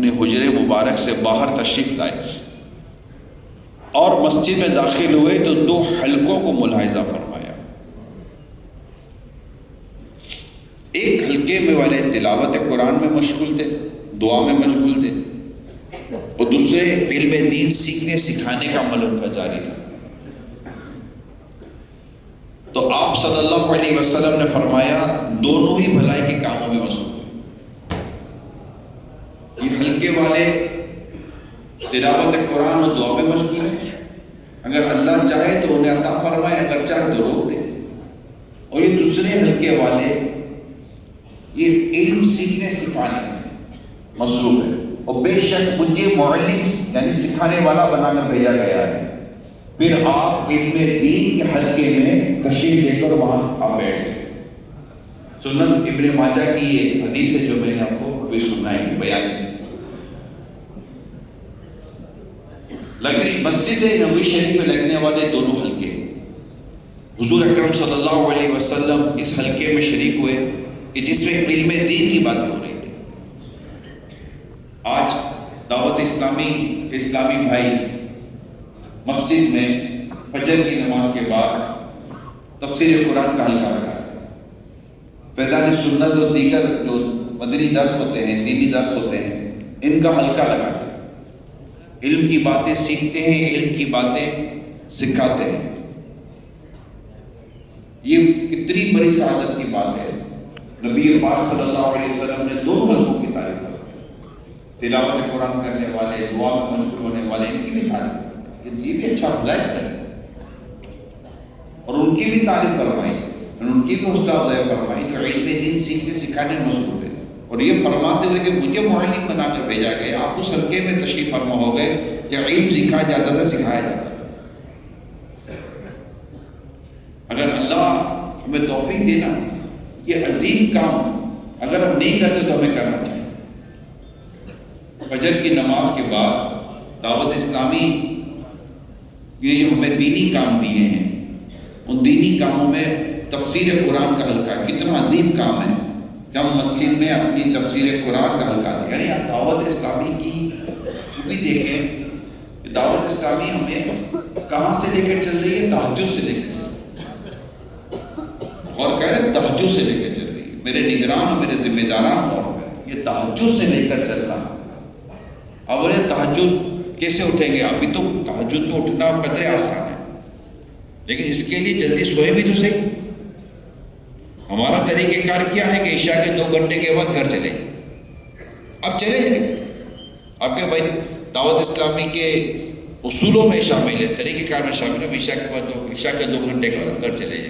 اپنے حجرے مبارک سے باہر تشریف لائے اور مسجد میں داخل ہوئے تو 2 حلقوں کو ملاحظہ فرمایا. ایک حلقے میں والے تلاوت قرآن میں مشغول تھے، دعا میں مشغول تھے، اور دوسرے علم دین سیکھنے سکھانے کا عمل ان کا جاری تھا. تو آپ صلی اللہ علیہ وسلم نے فرمایا دونوں ہی بھلائی کے کاموں میں مصروف ہیں. یہ حلقے والے تلاوت قرآن اور دعا میں مشغول ہیں، اگر اللہ چاہے تو انہیں عطا فرمائے، اگر چاہے تو روک دے. اور یہ دوسرے حلقے والے یہ علم سیکھنے سکھانے میں مصروف ہے، اور بے شک مجھے معلم یعنی سکھانے والا بنا کر بھیجا گیا ہے. پھر آپ علم دین کے حلقے میں تشریف لے کر وہاں آپ بیٹھ گئے. سنن ابن ماجہ کی یہ حدیث ہے جو میں نے آپ کو ابھی سنائی بیان کی. لگنے مسجد نبوی شریف میں لگنے والے دونوں حلقے، حضور اکرم صلی اللہ علیہ وسلم اس حلقے میں شریک ہوئے کہ جس میں علم دین کی باتیں ہو رہی تھی. آج دعوت اسلامی بھائی مسجد میں فجر کی نماز کے بعد تفسیر قرآن کا حلقہ لگاتے ہیں. فیضان سنت اور دیگر جو مدنی درس ہوتے ہیں، دینی درس ہوتے ہیں، ان کا حلقہ لگاتے ہیں. علم کی باتیں سیکھتے ہیں، علم کی باتیں سکھاتے ہیں. یہ کتنی بڑی سعادت کی بات ہے. نبی پاک صلی اللہ علیہ وسلم نے دونوں حلقوں کی تعریف کی، تلاوت قرآن کرنے والے، دعا میں مشغول ہونے والے، ان کی بھی تعریف، یہ بھی اچھا بھلائی ہے. اور ان کی بھی تعریف فرمائی، ان کی بھی حوصلہ افزائی فرمائی جو علم دین سیکھنے سکھانے میں مصروف ہے. اور یہ فرماتے ہوئے کہ مجھے معلم بنا کر بھیجا گیا. آپ اس حلقے میں تشریف فرما ہو گئے جب علم سیکھا جاتا تھا، سکھایا جاتا تھا. اگر اللہ ہمیں توفیق دینا، یہ عظیم کام اگر ہم نہیں کرتے تو ہمیں کرنا چاہیے. فجر کی نماز کے بعد دعوت اسلامی یہ جو ہمیں دینی کام دیے ہیں، ان دینی کاموں میں تفسیر قرآن کا حلقہ کتنا عظیم کام ہے کہ ہم مسجد میں اپنی تفسیر قرآن کا حلقہ دیں. یعنی آپ دعوت اسلامی کی بھی دیکھیں کہ دعوت اسلامی ہمیں کہاں سے لے کر چل رہی ہے؟ تہجد سے لے کر چل رہی ہے. اور کہہ رہے تہجد سے لے کر چل رہی ہے. میرے نگران اور میرے ذمہ داران اور یہ تہجد سے لے کر چل رہا. اب بولے تہجد کیسے اٹھیں گے؟ ابھی تو تہجد میں اٹھنا قدرے آسان ہے، لیکن اس کے لیے جلدی سوئے بھی تو صحیح. ہمارا طریقہ کار کیا ہے کہ عشاء کے 2 گھنٹے کے بعد گھر چلے گئے. اب چلے جائیں، آپ کے بھائی دعوت اسلامی کے اصولوں میں شامل ہے، طریقہ کار میں شامل ہے. عشاء کے 2 گھنٹے کے بعد گھر چلے جائیں.